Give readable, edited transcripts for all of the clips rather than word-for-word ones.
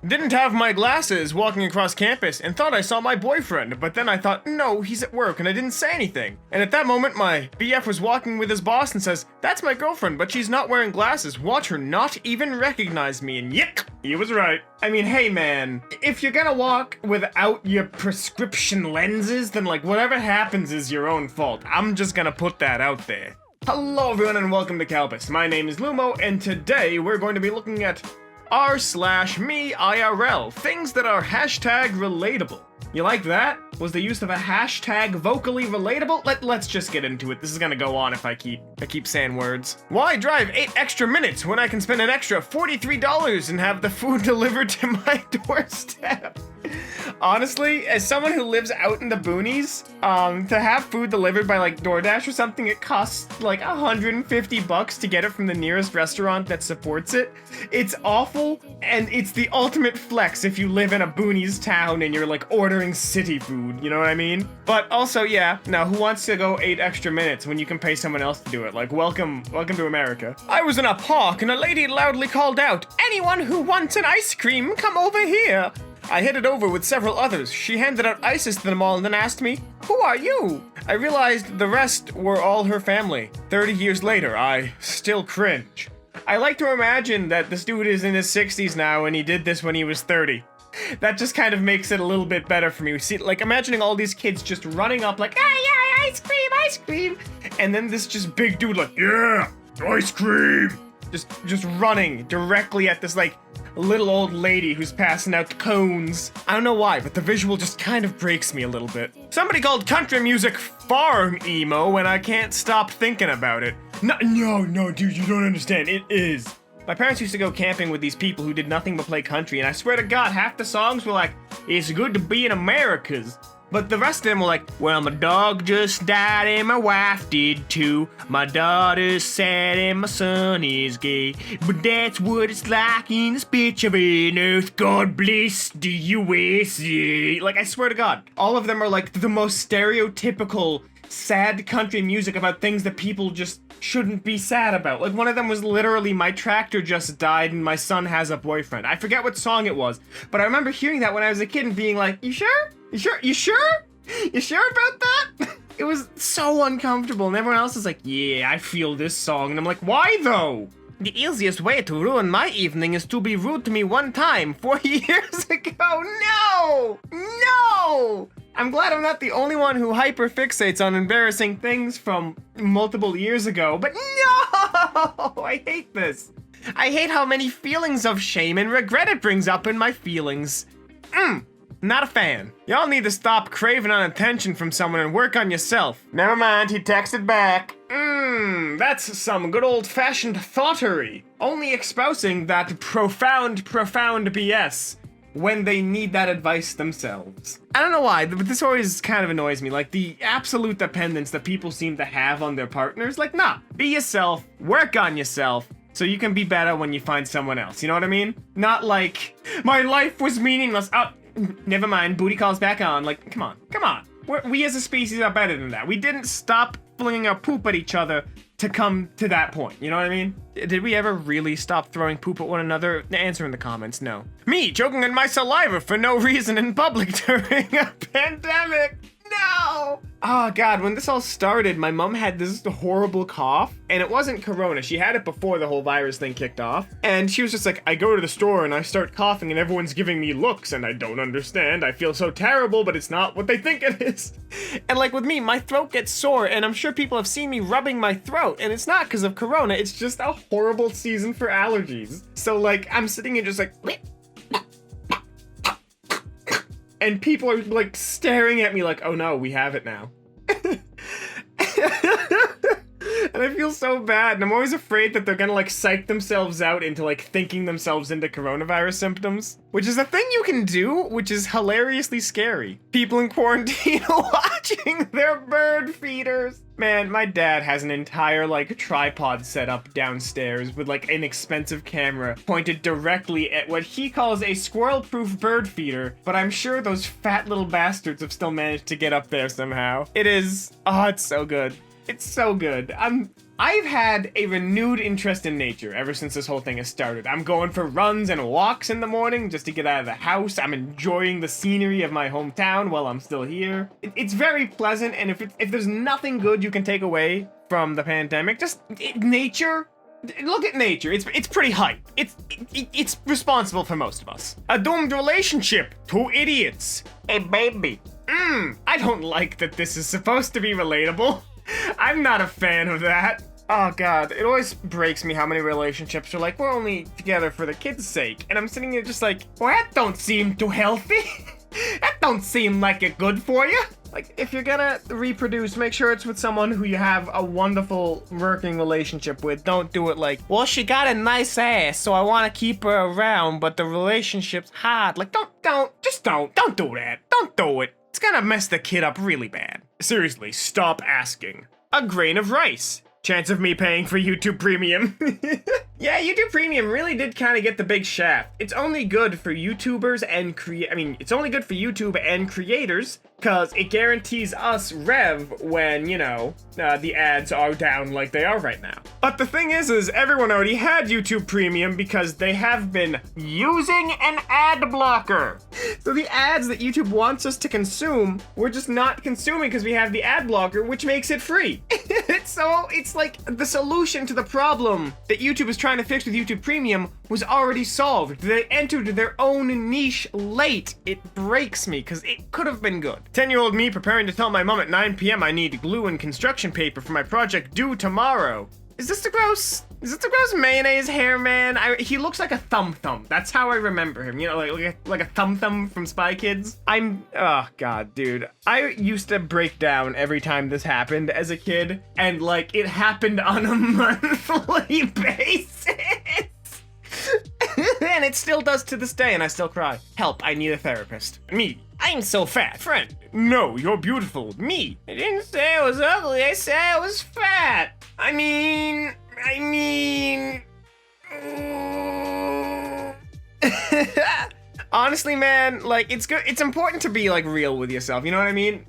Didn't have my glasses walking across campus and thought I saw my boyfriend, but then I thought, no, he's at work, and I didn't say anything. And at that moment, my BF was walking with his boss and says, that's my girlfriend, but she's not wearing glasses. Watch her not even recognize me. And yick, he was right. I mean, hey man, if you're gonna walk without your prescription lenses, then like whatever happens is your own fault. I'm just gonna put that out there. Hello everyone and welcome to Kalbus. My name is Lumo, and today we're going to be looking at r/me IRL, things that are hashtag relatable. You like that? Was the use of a hashtag vocally relatable? Let's just get into it. This is gonna go on if I keep saying words. Why drive 8 extra minutes when I can spend an extra $43 and have the food delivered to my doorstep? Honestly, as someone who lives out in the boonies, to have food delivered by like DoorDash or something, it costs like $150 to get it from the nearest restaurant that supports it. It's awful, and it's the ultimate flex if you live in a boonies town and you're like ordering city food, you know what I mean? But also, yeah, now who wants to go 8 extra minutes when you can pay someone else to do it? Like, welcome to America. I was in a park and a lady loudly called out, anyone who wants an ice cream, come over here. I headed over with several others. She handed out ices to them all and then asked me, who are you? I realized the rest were all her family. 30 years later, I still cringe. I like to imagine that this dude is in his 60s now and he did this when he was 30. That just kind of makes it a little bit better for me. See, like imagining all these kids just running up like, yeah, ice cream. And then this just big dude like, yeah, ice cream. Just running directly at this like little old lady who's passing out cones. I don't know why, but the visual just kind of breaks me a little bit. Somebody called country music farm emo and I can't stop thinking about it. No, dude, you don't understand. It is. My parents used to go camping with these people who did nothing but play country, and I swear to God, half the songs were like, it's good to be in Americas. But the rest of them were like, well, my dog just died and my wife did too. My daughter's sad and my son is gay. But that's what it's like in this bitch of an earth. God bless the USA. Like, I swear to God, all of them are like the most stereotypical sad country music about things that people just shouldn't be sad about. Like, one of them was literally, my tractor just died and my son has a boyfriend. I forget what song it was, but I remember hearing that when I was a kid and being like, you sure? You sure about that? It was so uncomfortable, and everyone else is like, yeah, I feel this song, and I'm like, why though? The easiest way to ruin my evening is to be rude to me one time 4 years ago. No! I'm glad I'm not the only one who hyperfixates on embarrassing things from multiple years ago, but no! I hate this. I hate how many feelings of shame and regret it brings up in my feelings. Not a fan. Y'all need to stop craving on attention from someone and work on yourself. Never mind, he texted back. That's some good old-fashioned thoughterry. Only espousing that profound BS when they need that advice themselves. I don't know why, but this always kind of annoys me. Like, the absolute dependence that people seem to have on their partners. Like, nah, be yourself, work on yourself, so you can be better when you find someone else, you know what I mean? Not like, my life was meaningless. Oh, never mind, booty calls back on. Like, come on. We as a species are better than that. We didn't stop flinging our poop at each other to come to that point, you know what I mean? Did we ever really stop throwing poop at one another? Answer in the comments, no. Me choking on my saliva for no reason in public during a pandemic. No! Oh God, when this all started, my mom had this horrible cough, and it wasn't corona. She had it before the whole virus thing kicked off, and she was just like, I go to the store and I start coughing and everyone's giving me looks and I don't understand. I feel so terrible, but it's not what they think it is. And like with me, my throat gets sore, and I'm sure people have seen me rubbing my throat, and it's not because of corona, it's just a horrible season for allergies. So like, I'm sitting here just like, and people are like staring at me like, oh no, we have it now. And I feel so bad, and I'm always afraid that they're gonna like psych themselves out into like thinking themselves into coronavirus symptoms, which is a thing you can do, which is hilariously scary. People in quarantine watching their bird feeders. Man, my dad has an entire like tripod set up downstairs with like an expensive camera pointed directly at what he calls a squirrel-proof bird feeder, but I'm sure those fat little bastards have still managed to get up there somehow. It is, oh, it's so good. It's so good. I've had a renewed interest in nature ever since this whole thing has started. I'm going for runs and walks in the morning just to get out of the house. I'm enjoying the scenery of my hometown while I'm still here. It's very pleasant, and if there's nothing good you can take away from the pandemic, just nature. Look at nature. It's pretty hype. It's responsible for most of us. A doomed relationship. 2 idiots. A baby. I don't like that this is supposed to be relatable. I'm not a fan of that. Oh god, it always breaks me how many relationships are like, we're only together for the kids' sake. And I'm sitting here just like, well, that don't seem too healthy. That don't seem like it good for you. Like, if you're gonna reproduce, make sure it's with someone who you have a wonderful working relationship with. Don't do it like, well, she got a nice ass, so I want to keep her around, but the relationship's hard. Like, don't do that. Don't do it. It's gonna mess the kid up really bad. Seriously, stop asking. A grain of rice. Chance of me paying for YouTube Premium. Yeah, YouTube Premium really did kind of get the big shaft. It's only good for YouTubers and it's only good for YouTube and creators, because it guarantees us rev when, you know, the ads are down like they are right now. But the thing is everyone already had YouTube Premium because they have been using an ad blocker. So the ads that YouTube wants us to consume, we're just not consuming because we have the ad blocker, which makes it free. So it's like the solution to the problem that YouTube is trying to fix with YouTube Premium was already solved. They entered their own niche late. It breaks me because it could have been good. 10-year-old me preparing to tell my mom at 9 p.m. I need glue and construction paper for my project due tomorrow. Is this the gross mayonnaise hair man? He looks like a Thum Thum. That's how I remember him. You know, like a Thum Thum from Spy Kids. Oh god, dude. I used to break down every time this happened as a kid, and like it happened on a monthly basis. And it still does to this day, and I still cry. Help, I need a therapist. Me, I'm so fat. Friend, no, you're beautiful. Me, I didn't say I was ugly, I said I was fat. I mean... Honestly, man, like, it's good. It's important to be, like, real with yourself, you know what I mean?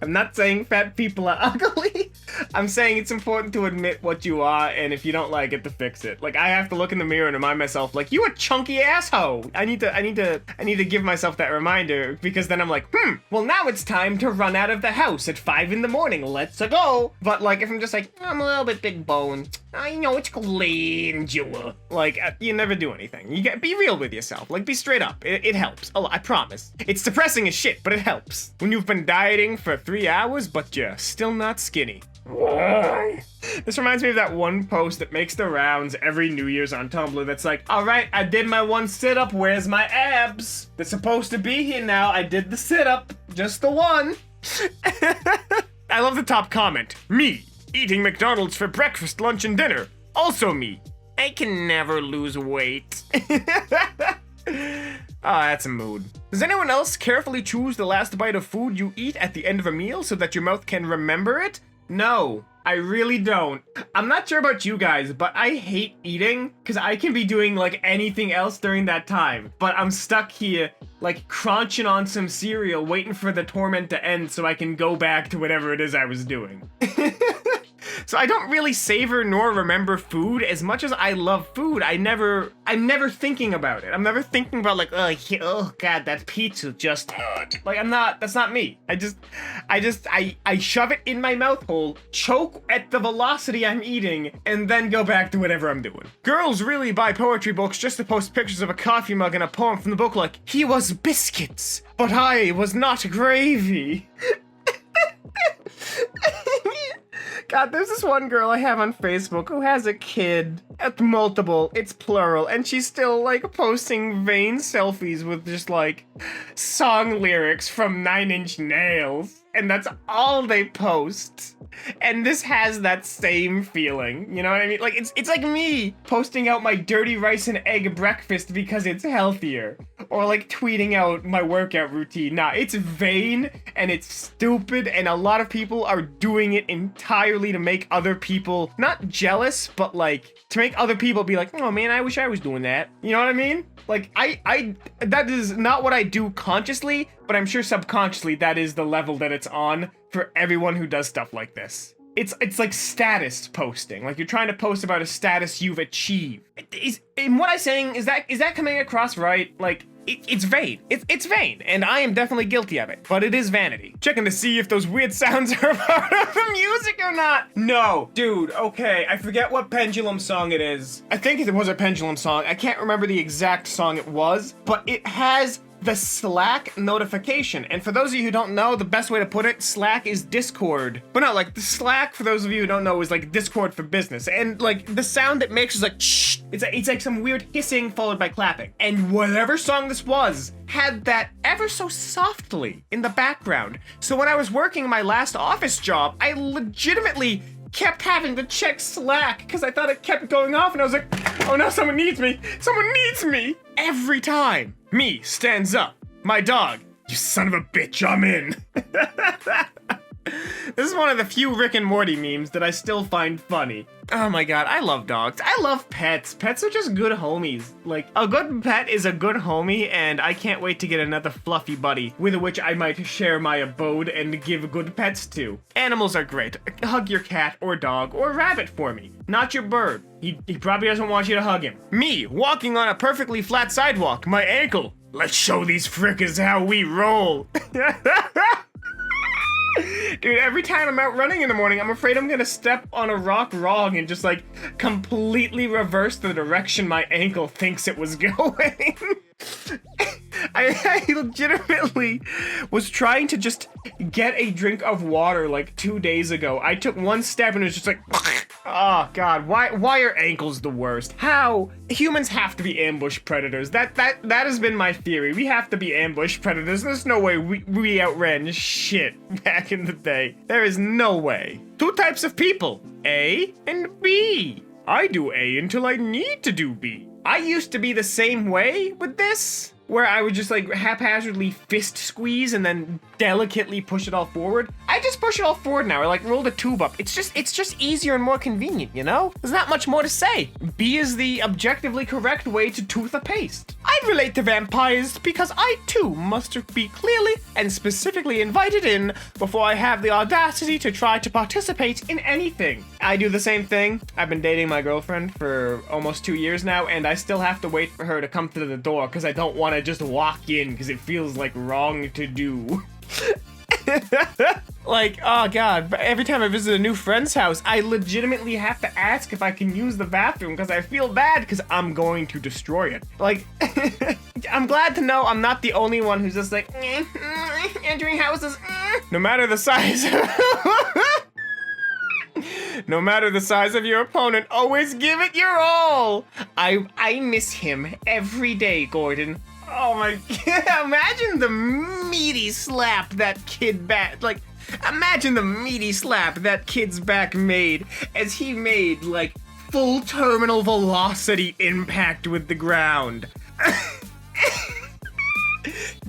I'm not saying fat people are ugly. I'm saying it's important to admit what you are, and if you don't like it, to fix it. Like, I have to look in the mirror and remind myself, like, you a chunky asshole. I need to give myself that reminder, because then I'm like, well, now it's time to run out of the house at 5 in the morning. Let's go. But like, if I'm just like, I'm a little bit big bone, I know it's glandular. Like, you never do anything. You be real with yourself. Like, be straight up. It helps. Oh, I promise. It's depressing as shit, but it helps. When you've been dieting for 3 hours, but you're still not skinny. Why? This reminds me of that one post that makes the rounds every New Year's on Tumblr that's like, alright, I did my one sit-up, where's my abs? They're supposed to be here now, I did the sit-up, just the one. I love the top comment. Me, eating McDonald's for breakfast, lunch, and dinner. Also me. I can never lose weight. That's a mood. Does anyone else carefully choose the last bite of food you eat at the end of a meal so that your mouth can remember it? No, I really don't. I'm not sure about you guys, but I hate eating because I can be doing like anything else during that time. But I'm stuck here like crunching on some cereal waiting for the torment to end so I can go back to whatever it is I was doing. So I don't really savor nor remember food as much as I love food. I'm never thinking about it. I'm never thinking about like, oh god, that pizza just hurt. Like that's not me. I shove it in my mouth hole, choke at the velocity I'm eating, and then go back to whatever I'm doing. Girls really buy poetry books just to post pictures of a coffee mug and a poem from the book like, he was biscuits, but I was not gravy. God, there's this one girl I have on Facebook who has a kid. At multiple, it's plural, and she's still, like, posting vain selfies with just, like, song lyrics from 9 Inch Nails. And that's all they post. And this has that same feeling, you know what I mean? Like, it's like me posting out my dirty rice and egg breakfast because it's healthier. Or, like, tweeting out my workout routine. Nah, it's vain, and it's stupid, and a lot of people are doing it entirely to make other people, not jealous, but, like, to make other people be like, oh man, I wish I was doing that. You know what I mean? Like, that is not what I do consciously, but I'm sure subconsciously that is the level that it's on for everyone who does stuff like this. it's like status posting. Like you're trying to post about a status you've achieved. And what I'm saying, is that coming across right? Like, it's vain. It's vain, and I am definitely guilty of it, but it is vanity. Checking to see if those weird sounds are a part of the music or not. No, dude, okay, I forget what pendulum song it is. I think it was a pendulum song. I can't remember the exact song it was, but it has the Slack notification. And for those of you who don't know, the best way to put it, Slack is Discord. But no, like the Slack, for those of you who don't know, is like Discord for business. And like the sound it makes is like shh. It's like some weird hissing followed by clapping. And whatever song this was had that ever so softly in the background. So when I was working my last office job, I legitimately kept having to check Slack because I thought it kept going off, and I was like, oh no, someone needs me. Someone needs me. Every time. Me stands up. My dog. You son of a bitch, I'm in. This is one of the few Rick and Morty memes that I still find funny. Oh my god, I love dogs. I love pets. Pets are just good homies. Like, a good pet is a good homie, and I can't wait to get another fluffy buddy with which I might share my abode and give good pets to. Animals are great. Hug your cat or dog or rabbit for me. Not your bird. He probably doesn't want you to hug him. Me, walking on a perfectly flat sidewalk. My ankle. Let's show these frickers how we roll. Dude, every time I'm out running in the morning, I'm afraid I'm gonna step on a rock wrong and just like completely reverse the direction my ankle thinks it was going. I legitimately was trying to just get a drink of water like 2 days ago. I took one step and it was just like, oh god, why are ankles the worst? How? Humans have to be ambush predators. That has been my theory. We have to be ambush predators. There's no way we outran shit back in the day. There is no way. Two types of people, A and B. I do A until I need to do B. I used to be the same way with this, where I would just like haphazardly fist squeeze and then delicately push it all forward. I just push it all forward now, or like roll the tube up. It's just easier and more convenient, you know? There's not much more to say. B is the objectively correct way to tooth a paste. I relate to vampires because I too must be clearly and specifically invited in before I have the audacity to try to participate in anything. I do the same thing. I've been dating my girlfriend for almost 2 years now, and I still have to wait for her to come through the door because I don't want to just walk in because it feels like wrong to do. Like, oh god, but every time I visit a new friend's house, I legitimately have to ask if I can use the bathroom because I feel bad because I'm going to destroy it. Like, I'm glad to know I'm not the only one who's just like, entering houses, no matter the size. No matter the size of your opponent, always give it your all. I miss him every day, Gordon. Oh my god, imagine the meaty slap that kid back, like, imagine the meaty slap that kid's back made as he made, like, full terminal velocity impact with the ground.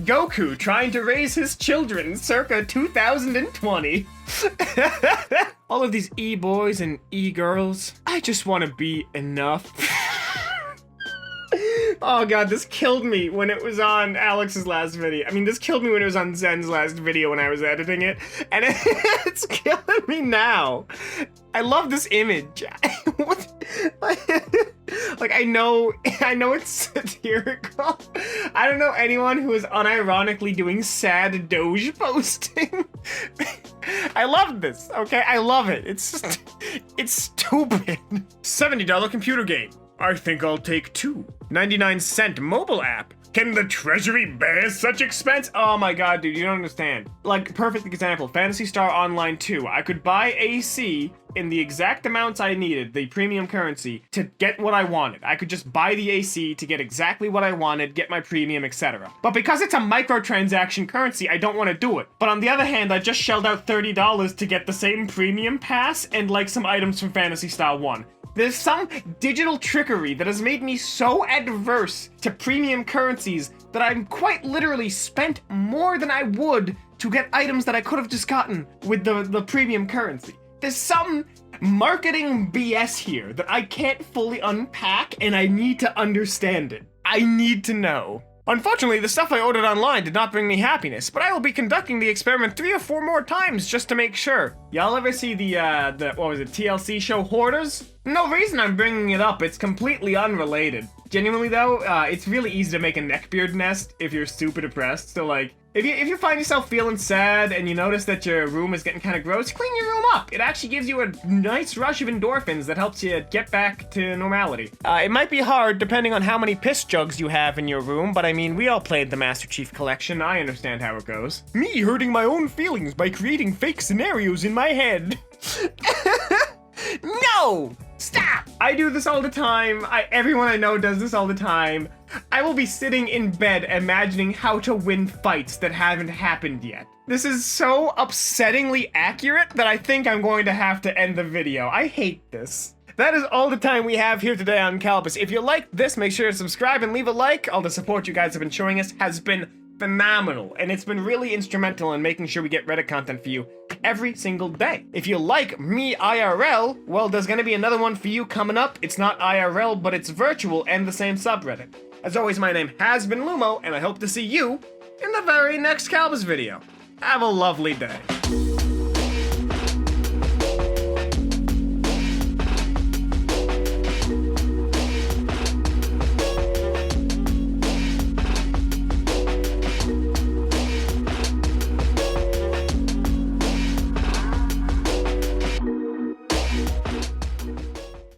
Goku trying to raise his children circa 2020. All of these e-boys and e-girls, I just want to be enough. Oh god, this killed me when it was on Alex's last video. I mean, this killed me when it was on Zen's last video when I was editing it. And it's killing me now. I love this image. Like, I know it's satirical. I don't know anyone who is unironically doing sad Doge posting. I love this, okay? I love it. It's stupid. $70 computer game. I think I'll take 2. 99-cent mobile app. Can the treasury bear such expense? Oh my god, dude, you don't understand. Like, perfect example, Phantasy Star Online 2. I could buy AC in the exact amounts I needed, the premium currency, to get what I wanted. I could just buy the AC to get exactly what I wanted, get my premium, etc. But because it's a microtransaction currency, I don't want to do it. But on the other hand, I just shelled out $30 to get the same premium pass and like some items from Phantasy Star 1. There's some digital trickery that has made me so adverse to premium currencies that I'm quite literally spent more than I would to get items that I could have just gotten with the premium currency. There's some marketing BS here that I can't fully unpack, and I need to understand it. I need to know. Unfortunately, the stuff I ordered online did not bring me happiness, but I will be conducting the experiment 3 or 4 more times just to make sure. Y'all ever see the what was it, TLC show Hoarders? No reason I'm bringing it up, it's completely unrelated. Genuinely though, it's really easy to make a neckbeard nest if you're super depressed, so like, if you find yourself feeling sad and you notice that your room is getting kind of gross, clean your room up. It actually gives you a nice rush of endorphins that helps you get back to normality. It might be hard depending on how many piss jugs you have in your room, but I mean, we all played the Master Chief Collection. I understand how it goes. Me hurting my own feelings by creating fake scenarios in my head. No! Stop! I do this all the time. Everyone I know does this all the time. I will be sitting in bed imagining how to win fights that haven't happened yet. This is so upsettingly accurate that I think I'm going to have to end the video. I hate this. That is all the time we have here today on Kalbus. If you liked this, make sure to subscribe and leave a like. All the support you guys have been showing us has been phenomenal, and it's been really instrumental in making sure we get Reddit content for you every single day. If you like me IRL, well, there's gonna be another one for you coming up. It's not IRL, but it's virtual and the same subreddit. As always, my name has been Lumo, and I hope to see you in the very next Kalbus video. Have a lovely day.